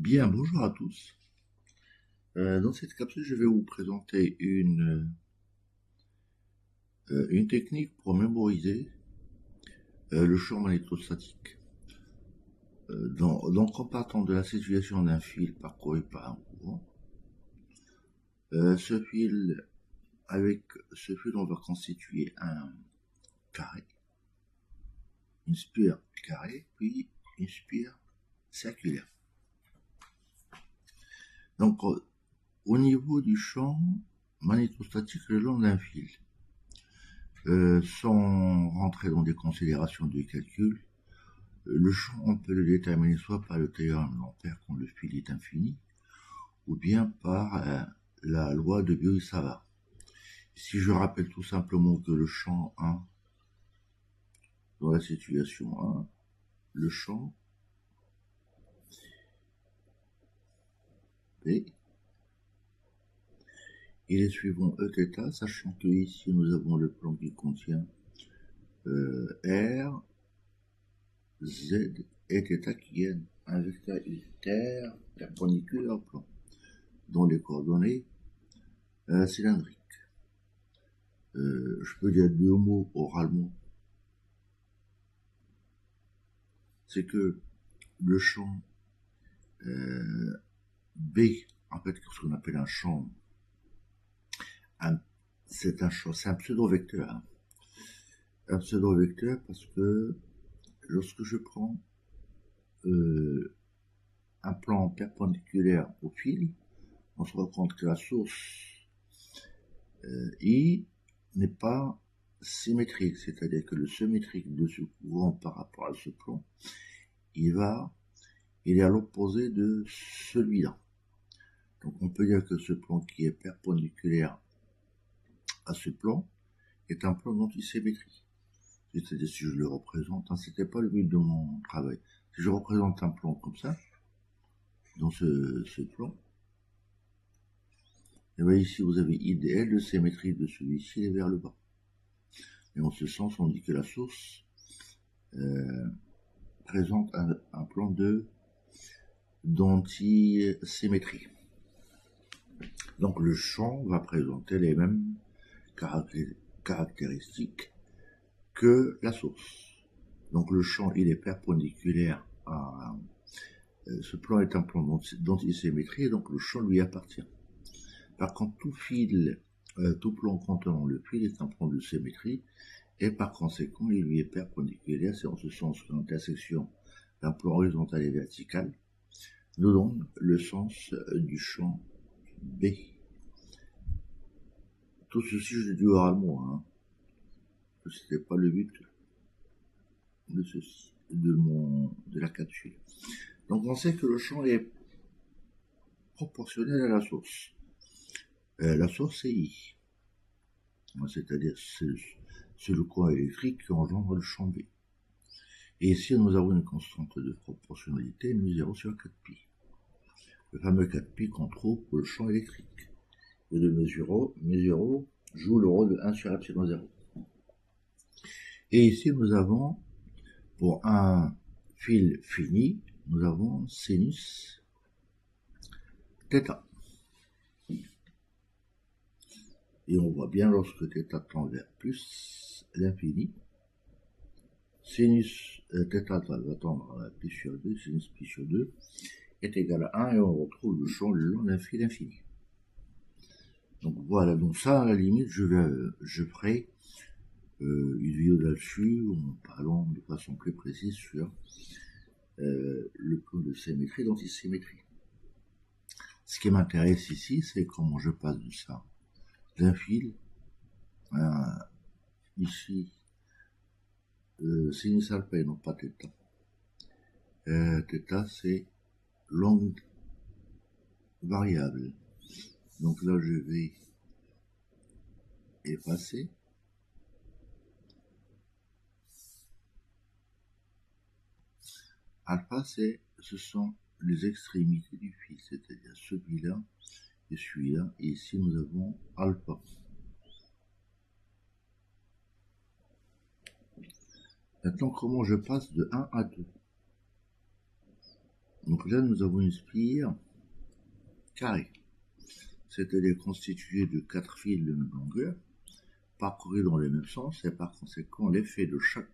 Bien, bonjour à tous. Dans cette capsule, je vais vous présenter une technique pour mémoriser le champ magnétostatique. Donc, en partant de la situation d'un fil parcouru par un courant, ce fil, avec ce fil, on va constituer un carré, une spire carrée, puis une spire circulaire. Donc, au niveau du champ magnétostatique le long d'un fil, sans rentrer dans des considérations de calcul, le champ, on peut le déterminer soit par le théorème d'Ampère quand le fil est infini, ou bien par la loi de Biot-Savart. Si je rappelle tout simplement que le champ 1, dans la situation 1, le champ P, il est suivant Eθ, sachant que ici nous avons le plan qui contient R, Z et θ qui viennent un vecteur unitaire perpendiculaire au plan, dont les coordonnées cylindriques. Je peux dire deux mots oralement. C'est que le champ B, en fait, ce qu'on appelle un champ, c'est un pseudo-vecteur. Hein. Un pseudo-vecteur parce que lorsque je prends un plan perpendiculaire au fil, on se rend compte que la source I n'est pas symétrique, c'est-à-dire que le symétrique de ce courant par rapport à ce plan, il est à l'opposé de celui-là. Donc on peut dire que ce plan qui est perpendiculaire à ce plan est un plan d'antisymétrie. C'est-à-dire si je le représente, hein, c'était pas le but de mon travail. Si je représente un plan comme ça, dans ce plan, et bien ici vous avez idéal de symétrie de celui-ci et vers le bas. Et en ce sens, on dit que la source présente un plan d'antisymétrie. Donc le champ va présenter les mêmes caractéristiques que la source. Donc le champ, il est perpendiculaire à... ce plan est un plan d'antisymétrie, et donc le champ lui appartient. Par contre, tout plan contenant le fil est un plan de symétrie, et par conséquent, il lui est perpendiculaire. C'est en ce sens que l'intersection d'un plan horizontal et vertical nous donne le sens du champ B. Tout ceci, je le dis oralement, hein. Ce n'était pas le but de ceci, de la capsule. Donc on sait que le champ est proportionnel à la source. La source c'est I. C'est-à-dire c'est le courant électrique qui engendre le champ B. Et ici nous avons une constante de proportionnalité mu0 sur 4pi. Le fameux 4pi qu'on trouve pour le champ électrique. Et de mu0 joue le rôle de 1 sur epsilon 0. Et ici nous avons, pour un fil fini, nous avons sinus θ. Et on voit bien lorsque θ tend vers plus l'infini, sinus θ va tendre à pi sur 2, sinus pi sur 2 est égal à 1 et on retrouve le champ le long d'un fil infini. Donc voilà, donc ça à la limite je ferai une vidéo là-dessus en parlant de façon plus précise sur le plan de symétrie et d'antisymétrie. Ce qui m'intéresse ici, c'est comment je passe de ça, d'un fil, ici, sinus alpha et non pas θ. Θ, c'est longue variable. Donc là, je vais effacer. Alpha, ce sont les extrémités du fil, c'est-à-dire celui-là et celui-là. Et ici, nous avons alpha. Maintenant, comment je passe de 1 à 2? Donc là, nous avons une spire carrée, c'est-à-dire constituée de 4 fils de même longueur, parcourus dans le même sens, et par conséquent, l'effet de chaque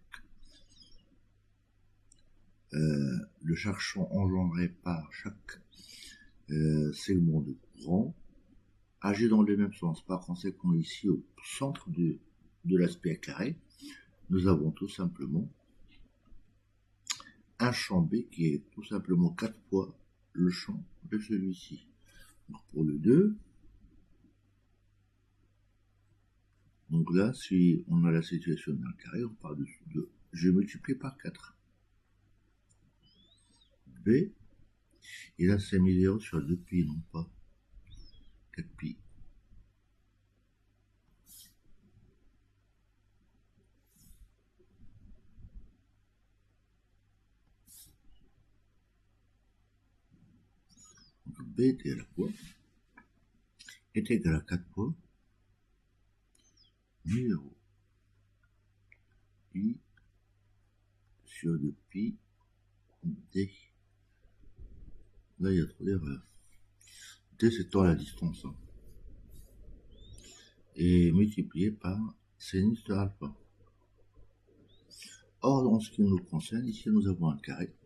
champ engendré par chaque segment de courant agit dans le même sens. Par conséquent, ici, au centre de la spire carrée, nous avons tout simplement un champ B qui est tout simplement 4 fois le champ de celui-ci. Donc pour le 2, donc là, si on a la situation d'un carré, on part dessus 2. Je multiplie par 4. B, et là c'est mis 0 sur 2pi, non pas 4pi. Donc B est égal à quoi? Est égal à 4 fois mu 0 i sur 2pi d. Là, il y a trop d'erreurs. D, c'est temps la distance. Hein. Et multiplié par sinus de alpha. Or, en ce qui nous concerne, ici, nous avons un carré.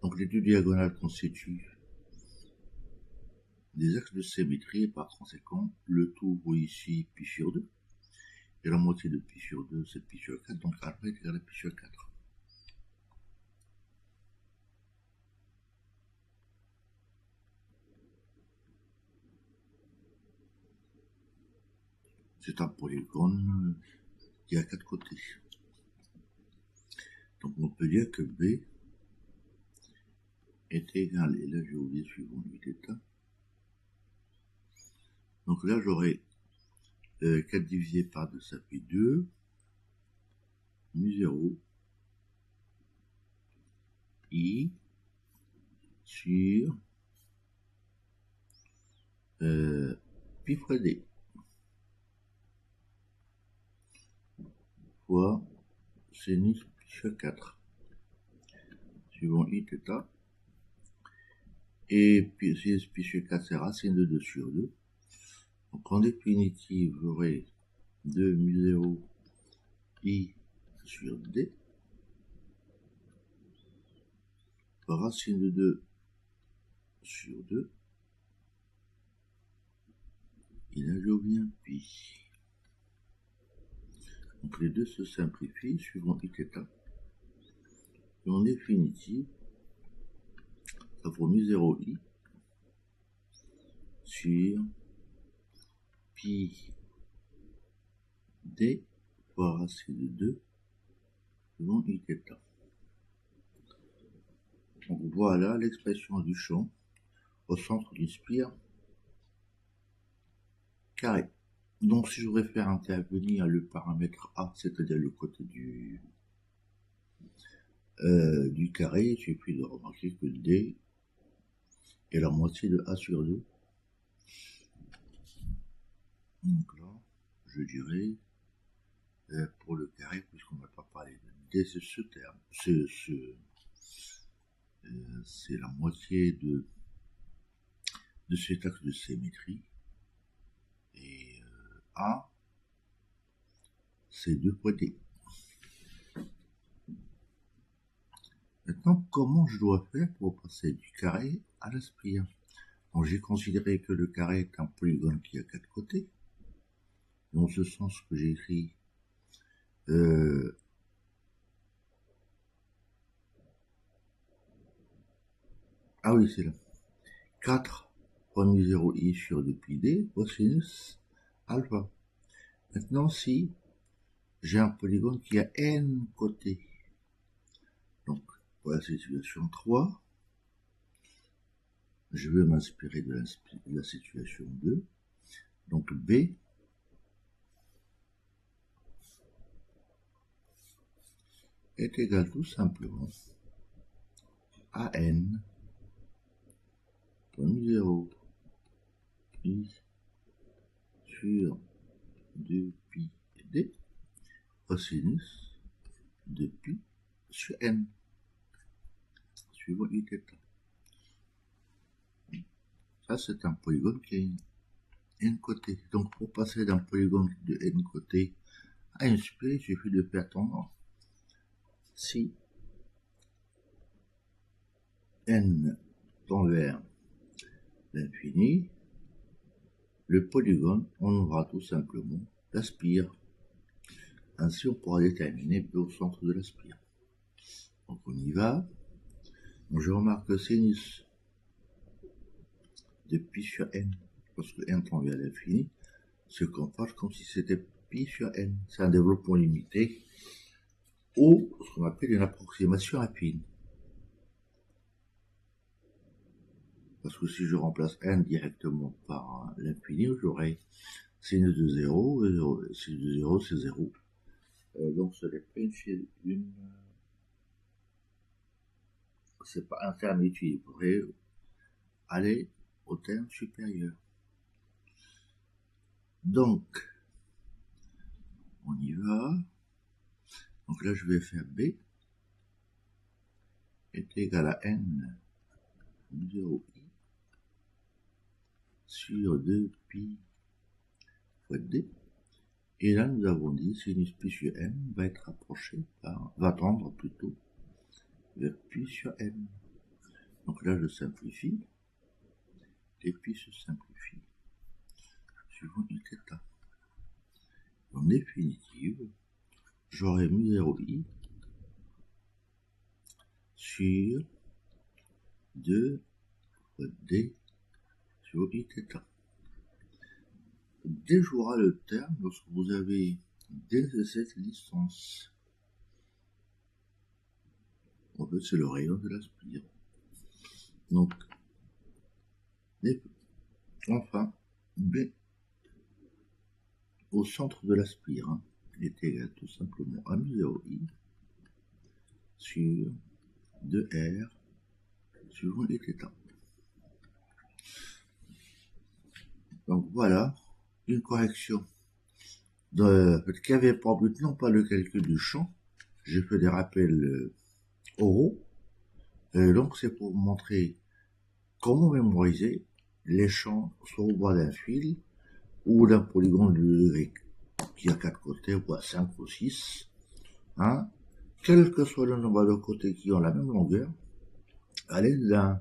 Donc, les deux diagonales constituent des axes de symétrie, et par conséquent, le tout vaut ici pi sur 2. Et la moitié de pi sur 2, c'est pi sur 4. Donc, alpha est égal à pi sur 4. C'est un polygone qui a 4 côtés. Donc on peut dire que B est égal, et là j'ai oublié suivant l'u-θ. Donc là j'aurai 4 divisé par 2, ça fait 2, mu 0, i, sur pi fois d, fois sinus pi sur 4, suivant i-θ. Et puis sinus pi sur 4, c'est racine de 2 sur 2. Donc en définitive, j'aurai 2 mu 0 i sur d, fois racine de 2 sur 2, et là j'obtiens pi. Donc les deux se simplifient suivant i-θ. Et en définitive, ça vaut mu 0i sur pi d fois racine de 2 suivant i-θ. Donc voilà l'expression du champ au centre d'une spire carrée. Donc si je voudrais faire intervenir le paramètre A, c'est-à-dire le côté du carré, il suffit de remarquer que D est la moitié de A sur 2. Donc là, je dirais, pour le carré, puisqu'on n'a pas parlé de D, c'est ce terme. C'est la moitié de cet axe de symétrie. Et A, c'est 2 fois D. Maintenant, comment je dois faire pour passer du carré à la spire? Donc, j'ai considéré que le carré est un polygone qui a 4 côtés. Dans ce sens que j'ai écrit ah oui, c'est là. 4 fois mu 0i sur 2pi d cosinus alpha. Maintenant, si j'ai un polygone qui a n côtés, donc pour la situation 3, je vais m'inspirer de la situation 2. Donc B est égal tout simplement à n fois mu 0 i sur 2pi d cosinus de pi sur n, suivant i-θ. Ça, c'est un polygone qui a n côtés. Donc, pour passer d'un polygone de n côtés à une spire, il suffit de faire tendre si n tend vers l'infini, le polygone, on aura tout simplement la spire. Ainsi, on pourra déterminer B au centre de la spire. Donc, on y va. Donc, je remarque que sinus de pi sur n, parce que n tend vers l'infini, se comporte comme si c'était pi sur n. C'est un développement limité ou ce qu'on appelle une approximation affine. Parce que si je remplace n directement par l'infini, j'aurai sinus de 0, et sinus de 0 c'est 0. Donc ce n'est pas une c'est pas un terme équilibré, aller au terme supérieur. Donc, on y va. Donc là, je vais faire B est égal à n 0i sur 2pi fois d. Et là, nous avons dit sinus pi sur n va être approché va tendre plutôt vers pi sur n. Donc là, je simplifie. Et puis se simplifie suivant θ. En définitive, j'aurai mu 0i sur 2 fois d sur iθ. Déjouera le terme lorsque vous avez d de cette distance. En fait, c'est le rayon de la spire. Donc, enfin, B au centre de la spire est égal tout simplement à mu 0i sur 2r suivant iθ. Donc voilà une correction qui avait pour but non pas le calcul du champ, j'ai fait des rappels oraux, donc c'est pour vous montrer comment mémoriser les champs soit au bois d'un fil ou d'un polygone de degré qui a 4 côtés, ou à 5 ou 6, quel que soit le nombre de côtés qui ont la même longueur, à l'aide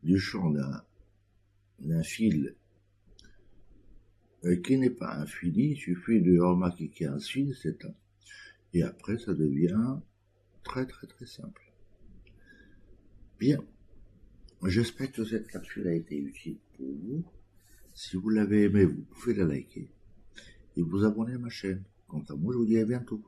du champ d'un fil qui n'est pas infini, il suffit de remarquer qu'il y a un signe, c'est un. Et après, ça devient très simple. Bien, j'espère que cette capsule a été utile pour vous. Si vous l'avez aimé, vous pouvez la liker et vous abonner à ma chaîne. Quant à moi, je vous dis à bientôt.